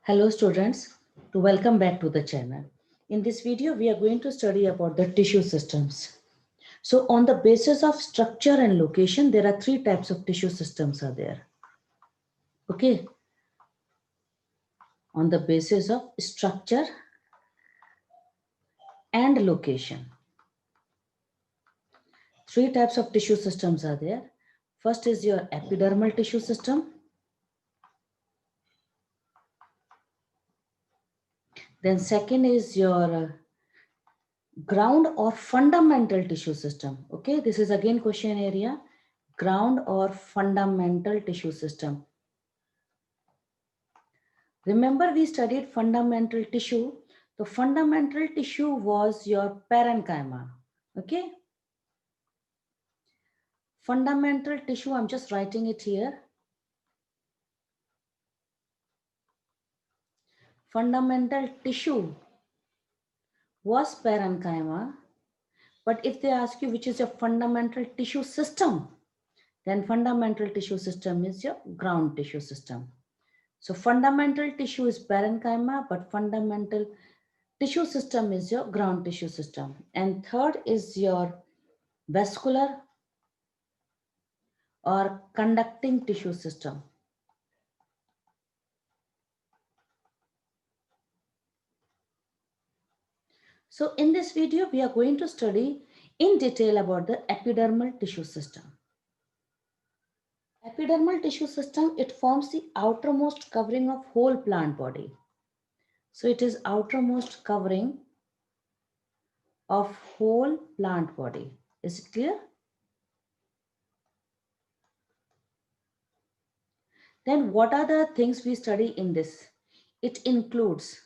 Hello students, welcome back to the channel. In this video, we are going to study about the tissue systems. So on the basis of structure and location, there are three types of tissue systems are there. Okay, on the basis of structure and location. Three types of tissue systems are there. First is your epidermal tissue system. Then second is your ground or fundamental tissue system. Okay, this is again question area. Ground or fundamental tissue system. Remember we studied fundamental tissue. The fundamental tissue was your parenchyma. Okay. Fundamental tissue, I'm just writing it here. Fundamental tissue was parenchyma. But if they ask you which is your fundamental tissue system, then fundamental tissue system is your ground tissue system. So fundamental tissue is parenchyma, but fundamental tissue system is your ground tissue system. And third is your vascular or conducting tissue system. So in this video, we are going to study in detail about the epidermal tissue system. Epidermal tissue system, it forms the outermost covering of whole plant body. So it is outermost covering of whole plant body. Is it clear? Then what are the things we study in this? It includes,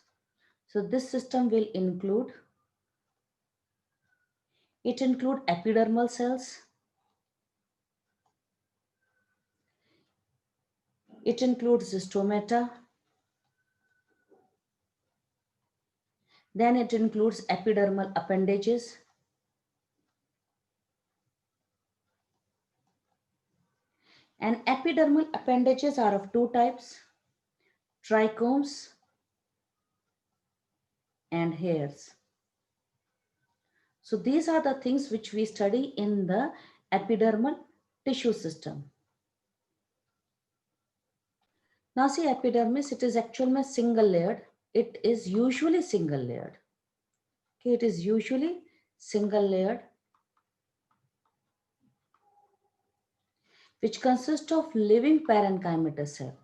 so this system will include, it include epidermal cells. It includes the stomata. Then it includes epidermal appendages. And epidermal appendages are of two types, trichomes and hairs. So these are the things which we study in the epidermal tissue system. Now see epidermis, it is actually single layered. It is usually single layered. Okay, it is usually single layered, which consists of living parenchymatous cell.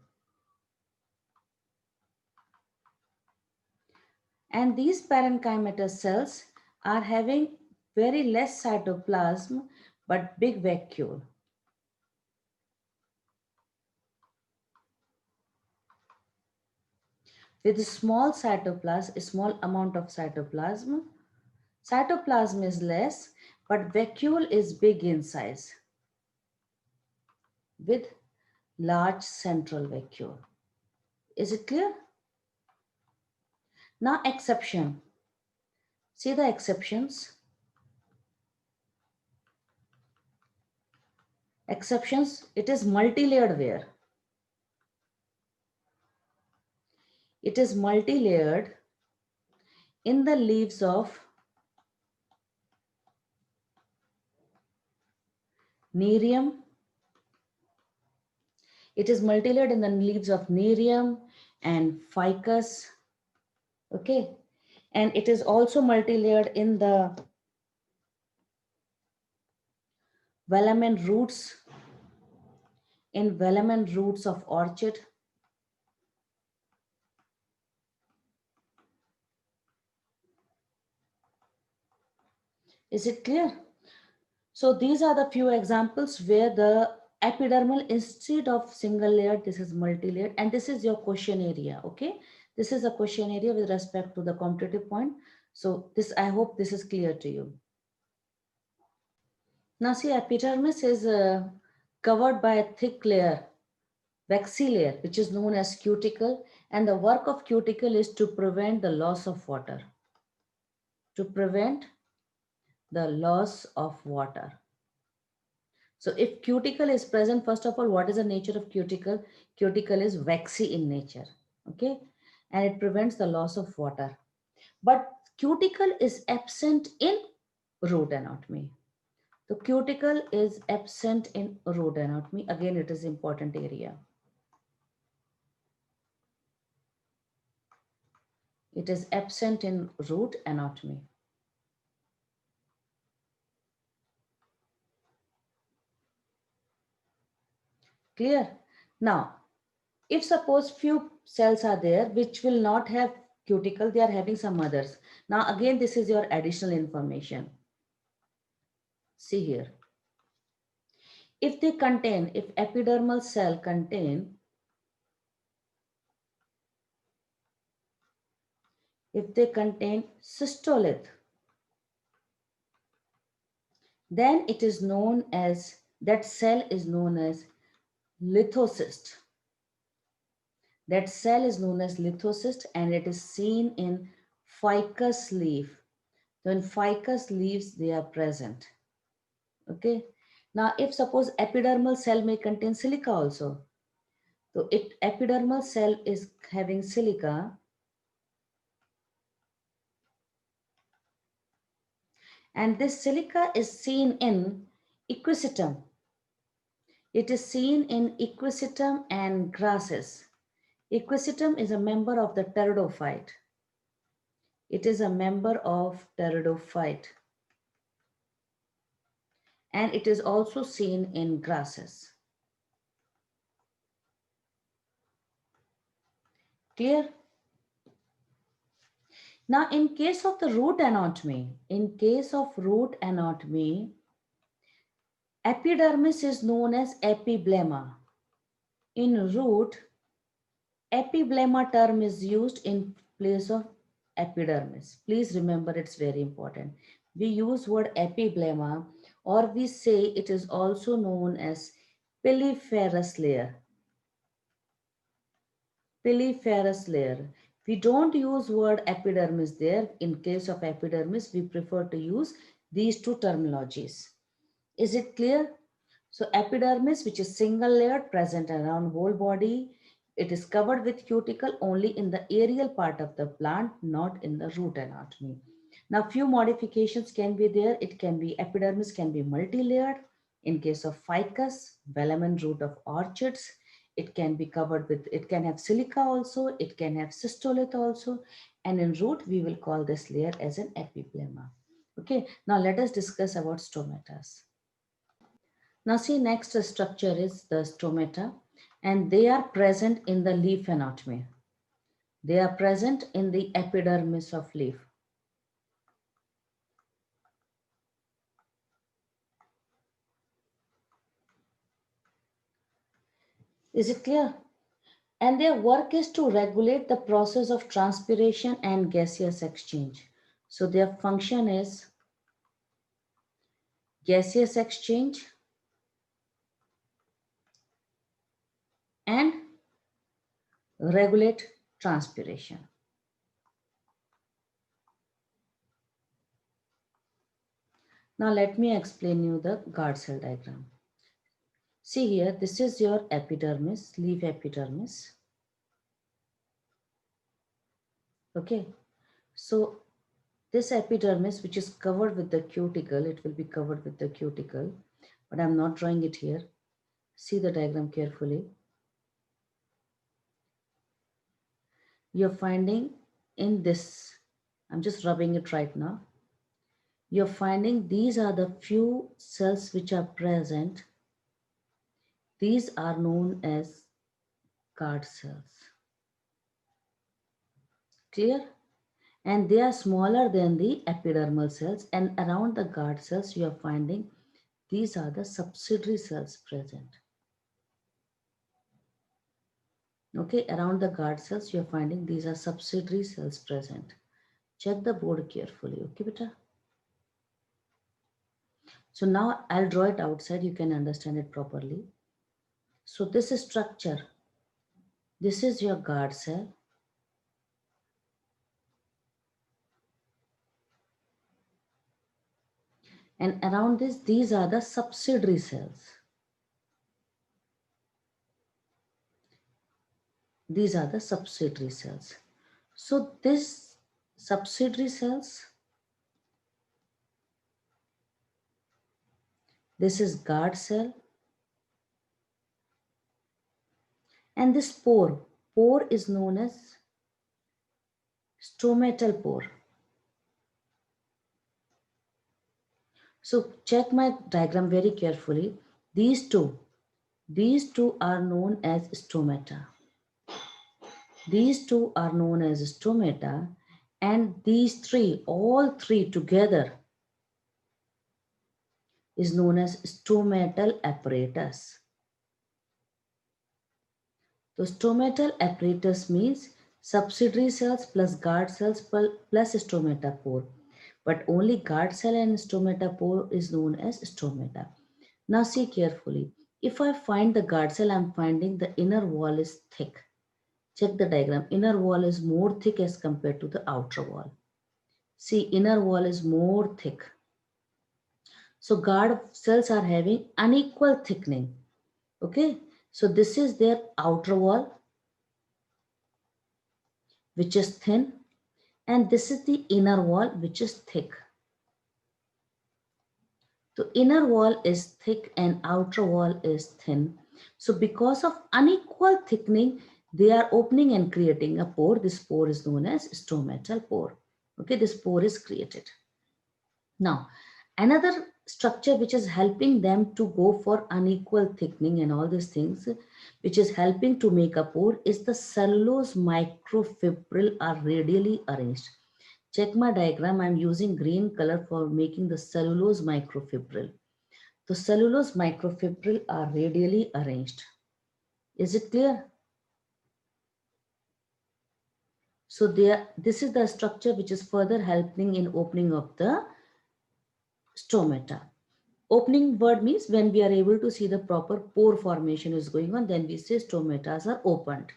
And these parenchymatous cells are having very less cytoplasm but big vacuole. With a small cytoplasm, a small amount of cytoplasm. Cytoplasm is less, but vacuole is big in size with large central vacuole. Is it clear? Now exception. See the exceptions. Exceptions, it is multi-layered wear. It is multi-layered in the leaves of Nerium. It is multi-layered in the leaves of Nerium and Ficus. Okay. And it is also multi-layered in the velamen roots, in velamen roots of orchid. Is it clear? So these are the few examples where the epidermal, instead of single layered, this is multi-layered, and this is your question area. Okay, this is a question area with respect to the competitive point. So this, I hope this is clear to you. Now see, epidermis is covered by a thick layer, waxy layer, which is known as cuticle, and the work of cuticle is to prevent the loss of water. To prevent the loss of water. So if cuticle is present, first of all, what is the nature of cuticle? Cuticle is waxy in nature. Okay. and it prevents the loss of water. But cuticle is absent in root anatomy. The cuticle is absent in root anatomy. Again, it is important area. It is absent in root anatomy. Clear? Now, if suppose few cells are there which will not have cuticle, they are having some others. Now again, this is your additional information. See here. If epidermal cell contain, if they contain cystolith, then it is known as, that cell is known as lithocyst. That cell is known as lithocyst, and it is seen in ficus leaf. So in ficus leaves, they are present. Okay. Now, if suppose epidermal cell may contain silica also. So epidermal cell is having silica, and this silica is seen in equisetum. It is seen in equisetum and grasses. Equisetum is a member of the pteridophyte. It is a member of pteridophyte. And it is also seen in grasses. Clear? Now, in case of the root anatomy, epidermis is known as epiblemma. In root, epiblemma term is used in place of epidermis. Please remember, it's very important. We use word epiblemma, or we say it is also known as piliferous layer. Piliferous layer. We don't use word epidermis there. In case of epidermis, we prefer to use these two terminologies. Is it clear? So epidermis, which is single layered, present around whole body, it is covered with cuticle only in the aerial part of the plant, not in the root anatomy. Now, few modifications can be there. It can be, epidermis can be multi-layered. In case of ficus, vellum and root of orchids, it can be covered with, it can have silica also, it can have cystolith also, and in root, we will call this layer as an epiblemma. Okay, now let us discuss about stomatas. Now see, next structure is the stomata, and they are present in the leaf anatomy. They are present in the epidermis of leaf. Is it clear? And their work is to regulate the process of transpiration and gaseous exchange. So their function is gaseous exchange and regulate transpiration. Now let me explain you the guard cell diagram. See here, this is your epidermis, leaf epidermis. Okay, so this epidermis, which is covered with the cuticle, it will be covered with the cuticle, but I'm not drawing it here. See the diagram carefully. You're finding in this, I'm just rubbing it right now. You're finding these are the few cells which are present. These are known as guard cells. Clear? And they are smaller than the epidermal cells, and around the guard cells you are finding these are the subsidiary cells present. Okay, around the guard cells you are finding these are subsidiary cells present. Check the board carefully, okay beta? So now I'll draw it outside, you can understand it properly. So this is structure. This is your guard cell. And around this, these are the subsidiary cells. These are the subsidiary cells. So this subsidiary cells, this is guard cell, and this pore is known as stomatal pore. So check my diagram very carefully. These two are known as stomata. These two are known as stomata, and these three, all three together, is known as stomatal apparatus. So stomatal apparatus means subsidiary cells plus guard cells plus stomata pore. But only guard cell and stomata pore is known as stomata. Now see carefully. If I find the guard cell, I'm finding the inner wall is thick. Check the diagram. Inner wall is more thick as compared to the outer wall. See, inner wall is more thick. So guard cells are having unequal thickening. Okay. So this is their outer wall, which is thin, and this is the inner wall, which is thick. So inner wall is thick and outer wall is thin. So because of unequal thickening, they are opening and creating a pore. This pore is known as stomatal pore. Okay, this pore is created. Now, another structure which is helping them to go for unequal thickening and all these things, which is helping to make a pore, is the cellulose microfibril are radially arranged. Check my diagram. I'm using green color for making the cellulose microfibril. The cellulose microfibril are radially arranged. Is it clear? So this is the structure which is further helping in opening of the stomata. Opening word means when we are able to see the proper pore formation is going on, then we say stomatas are opened.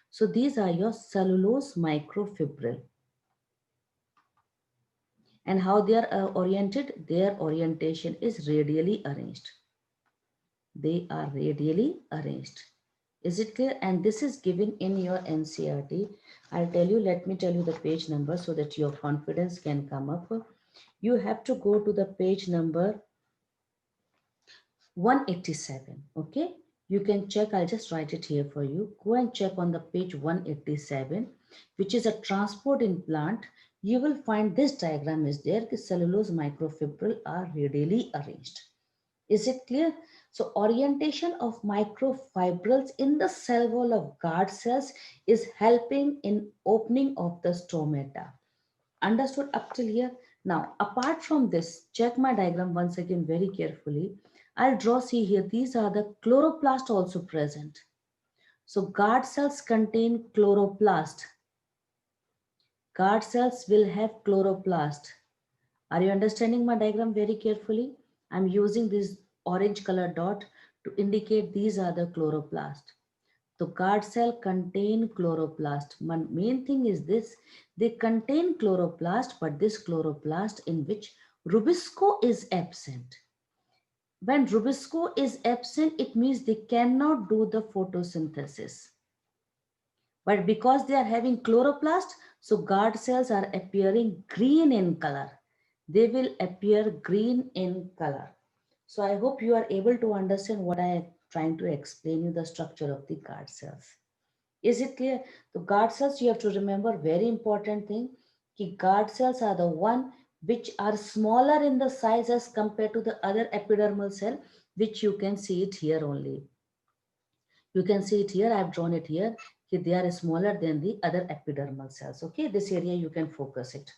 So these are your cellulose microfibril. And how they are oriented? Their orientation is radially arranged. They are radially arranged. Is it clear? And this is given in your NCERT. I'll tell you, let me tell you the page number so that your confidence can come up. You have to go to the page number 187. Okay. You can check. I'll just write it here for you. Go and check on the page 187, which is a transport in plant. You will find this diagram is there. The cellulose microfibril are radially arranged. Is it clear? So orientation of microfibrils in the cell wall of guard cells is helping in opening of the stomata. Understood up till here? Now, apart from this, check my diagram once again very carefully. I'll draw, see here, these are the chloroplast also present. So guard cells contain chloroplast. Guard cells will have chloroplast. Are you understanding my diagram very carefully? I'm using this orange color dot to indicate these are the chloroplast. The guard cell contain chloroplast. Main thing is this, they contain chloroplast, but this chloroplast in which rubisco is absent. When rubisco is absent, it means they cannot do the photosynthesis. But because they are having chloroplast, so guard cells are appearing green in color. They will appear green in color. So I hope you are able to understand what I am trying to explain you the structure of the guard cells. Is it clear? The guard cells, you have to remember very important thing. Ki guard cells are the one which are smaller in the size as compared to the other epidermal cell, which you can see it here only. You can see it here. I have drawn it here. They are smaller than the other epidermal cells. Okay, this area you can focus it.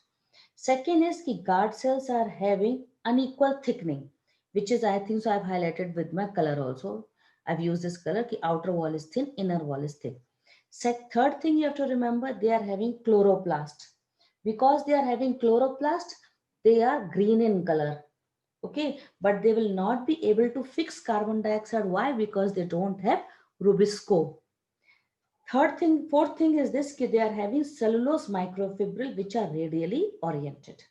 Second is ki guard cells are having unequal thickening, which is I think so I've highlighted with my color also. I've used this color ki outer wall is thin, inner wall is thick. Third thing you have to remember, they are having chloroplast. Because they are having chloroplast, they are green in color. Okay, but they will not be able to fix carbon dioxide. Why? Because they don't have rubisco. Fourth thing is this, they are having cellulose microfibril which are radially oriented.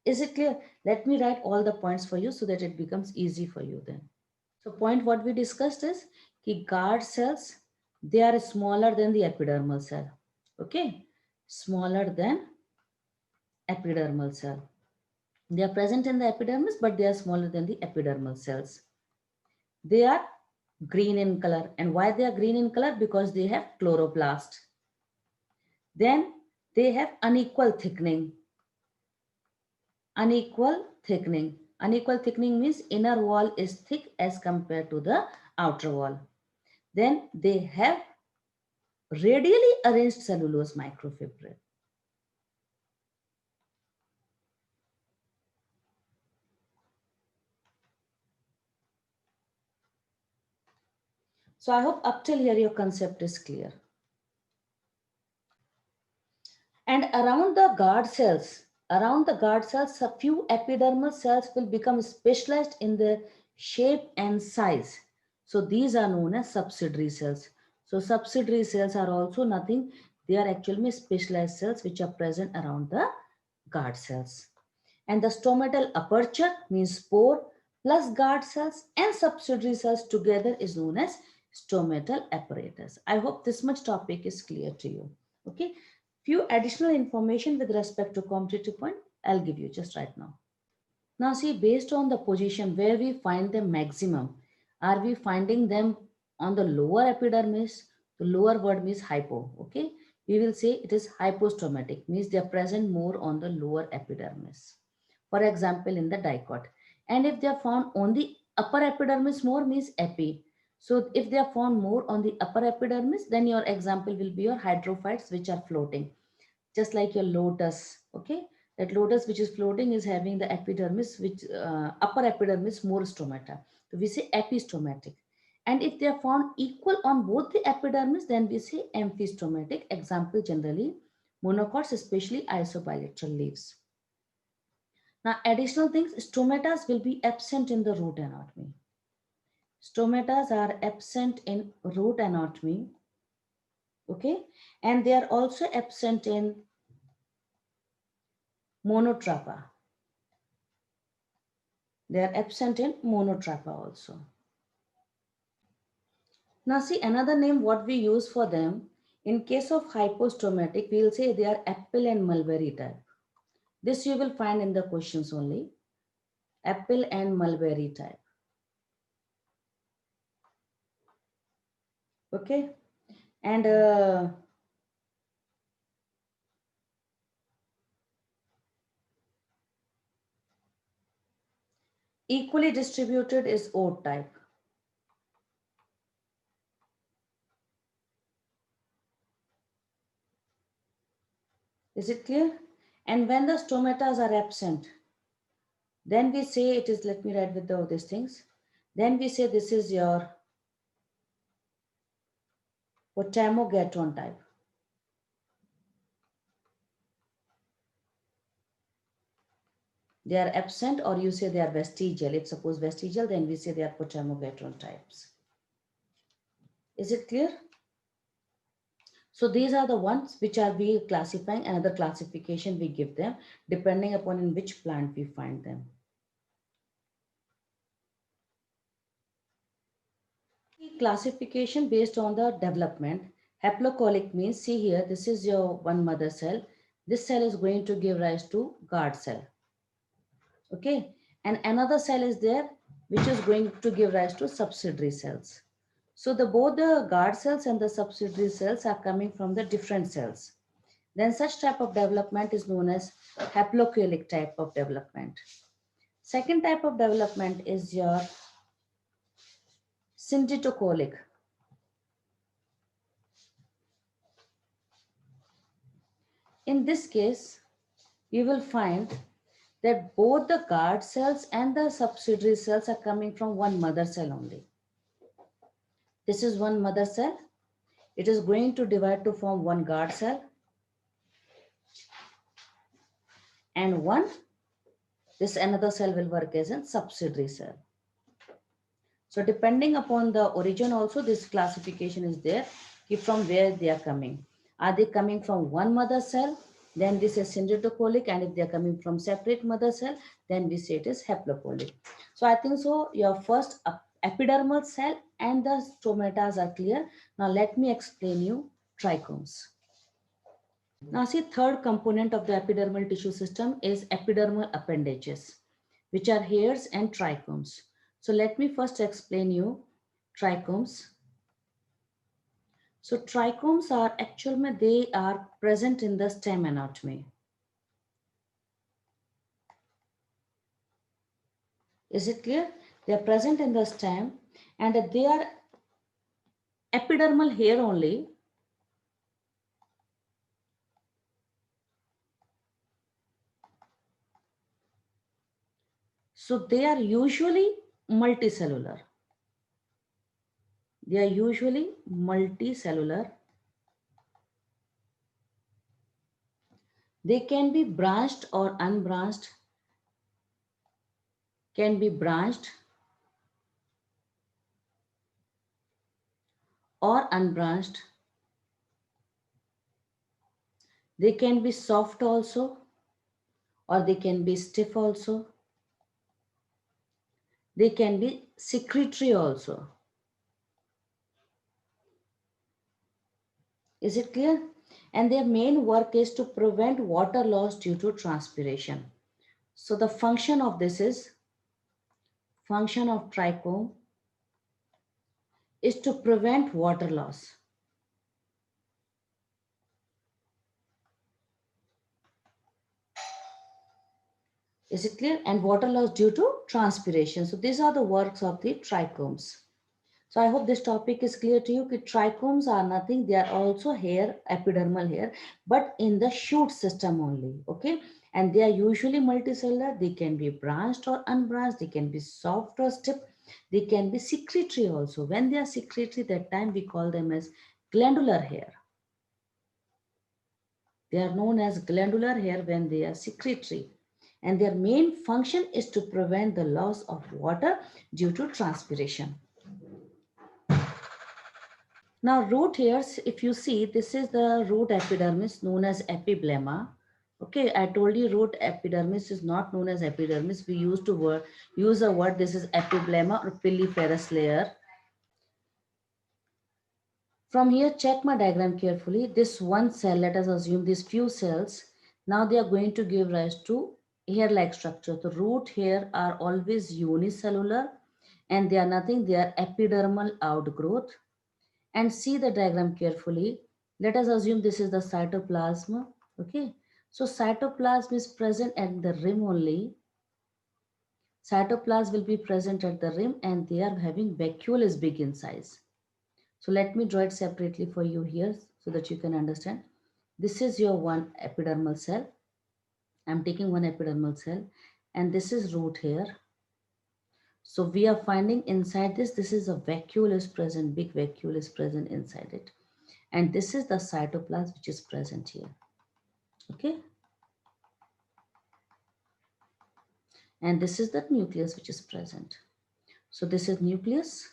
Is it clear? Let me write all the points for you so that it becomes easy for you then. So point what we discussed is ki guard cells, they are smaller than the epidermal cell. Okay. smaller than epidermal cell. They are present in the epidermis, but they are smaller than the epidermal cells. They are green in color. And why they are green in color? Because they have chloroplast. Then they have unequal thickening. Unequal thickening. Unequal thickening means inner wall is thick as compared to the outer wall. Then they have radially arranged cellulose microfibril. So I hope up till here your concept is clear. And around the guard cells, a few epidermal cells will become specialized in their shape and size. So these are known as subsidiary cells. So subsidiary cells are also nothing. They are actually specialized cells which are present around the guard cells. And the stomatal aperture means spore plus guard cells and subsidiary cells together is known as stomatal apparatus. I hope this much topic is clear to you. Okay. Few additional information with respect to competitive point, I'll give you just right now. Now see, based on the position where we find the maximum, are we finding them on the lower epidermis? The lower word means hypo, okay? We will say it is hypostomatic, means they are present more on the lower epidermis. For example, in the dicot. And if they are found on the upper epidermis more means epi. So if they are found more on the upper epidermis, then your example will be your hydrophytes which are floating, just like your lotus. Okay, that lotus which is floating is having the epidermis, which upper epidermis more stomata, so we say epistomatic. And if they are found equal on both the epidermis, then we say amphistomatic. Example generally monocots, especially isobilateral leaves. Now additional things, stomatas will be absent in the root anatomy. Stomatas are absent in root anatomy. Okay, and they are also absent in monotrapa. They are absent in monotrapa also. Now see another name what we use for them. In case of hypostomatic, we will say they are apple and mulberry type. This you will find in the questions only. Apple and mulberry type. Okay. And equally distributed is oat type. Is it clear? And when the stomatas are absent, then we say it is, let me write with all these things. Then we say this is your Potamogeton type. They are absent, or you say they are vestigial. If suppose vestigial, then we say they are Potamogeton types. Is it clear? So these are the ones which are we classifying. Another classification we give them depending upon in which plant we find them. Classification based on the development. Haplocholic means, see here, this is your one mother cell. This cell is going to give rise to guard cell. Okay. And another cell is there which is going to give rise to subsidiary cells. So both the guard cells and the subsidiary cells are coming from the different cells. Then such type of development is known as haplocholic type of development. Second type of development is your synditocholic. In this case, you will find that both the guard cells and the subsidiary cells are coming from one mother cell only. This is one mother cell. It is going to divide to form one guard cell and one, this another cell will work as a subsidiary cell. So depending upon the origin also, this classification is there from where they are coming. Are they coming from one mother cell? Then this is synditocholic, and if they are coming from separate mother cell, then we say it is haplocholic. So I think so your first epidermal cell and the stomatas are clear. Now let me explain you trichomes. Now see, third component of the epidermal tissue system is epidermal appendages, which are hairs and trichomes. So let me first explain you trichomes. So trichomes are actually, they are present in the stem anatomy. Is it clear? They are present in the stem and they are epidermal hair only. So they are usually multicellular. They are usually multicellular. They can be branched or unbranched, can be branched or unbranched. They can be soft also, or they can be stiff also. They can be secretory also. Is it clear? And their main work is to prevent water loss due to transpiration. So the function of trichome is to prevent water loss. Is it clear? And water loss due to transpiration. So these are the works of the trichomes. So I hope this topic is clear to you. That trichomes are nothing. They are also hair, epidermal hair, but in the shoot system only. Okay. And they are usually multicellular. They can be branched or unbranched. They can be soft or stiff. They can be secretory also. When they are secretory, that time we call them as glandular hair. They are known as glandular hair when they are secretory. And their main function is to prevent the loss of water due to transpiration. Now root hairs, if you see, this is the root epidermis known as epiblemma. Okay, I told you root epidermis is not known as epidermis. We used to use a word, this is epiblemma or piliferous layer. From here, check my diagram carefully. This one cell, let us assume these few cells, now they are going to give rise to hair-like structure. The root hair are always unicellular and they are nothing, they are epidermal outgrowth. And see the diagram carefully. Let us assume this is the cytoplasm. Okay. So cytoplasm is present at the rim only. Cytoplasm will be present at the rim and they are having vacuole is big in size. So let me draw it separately for you here so that you can understand. This is your one epidermal cell. I'm taking one epidermal cell and this is root hair. So we are finding inside this is a vacuole is present, big vacuole is present inside it. And this is the cytoplasm which is present here. Okay. And this is the nucleus which is present. So this is nucleus.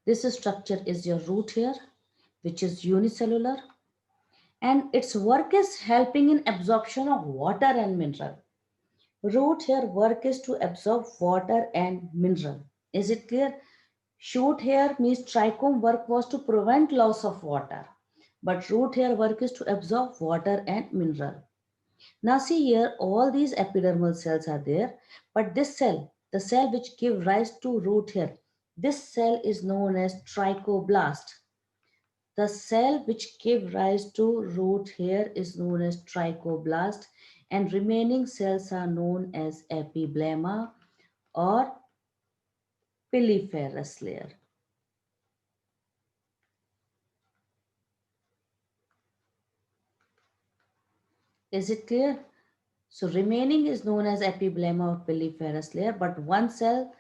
This structure is your root hair, which is unicellular. And its work is helping in absorption of water and mineral. Root hair work is to absorb water and mineral. Is it clear? Shoot hair means trichome work was to prevent loss of water. But root hair work is to absorb water and mineral. Now see here, all these epidermal cells are there, but this cell, the cell which give rise to root hair, this cell is known as trichoblast. The cell which give rise to root hair is known as trichoblast and remaining cells are known as epiblemma or piliferous layer. Is it clear? So remaining is known as epiblemma or piliferous layer, but one cell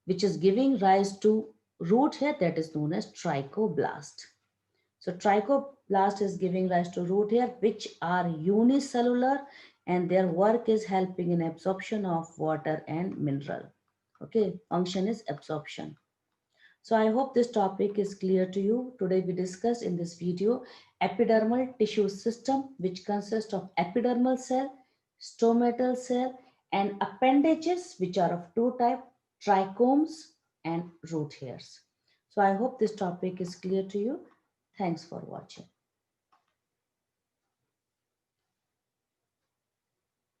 which is giving rise to root hair that is known as trichoblast. So trichoblast is giving rise to root hair which are unicellular and their work is helping in absorption of water and mineral. Okay, function is absorption. So I hope this topic is clear to you. Today we discussed in this video epidermal tissue system which consists of epidermal cell, stomatal cell and appendages which are of two types, trichomes and root hairs. So I hope this topic is clear to you. Thanks for watching.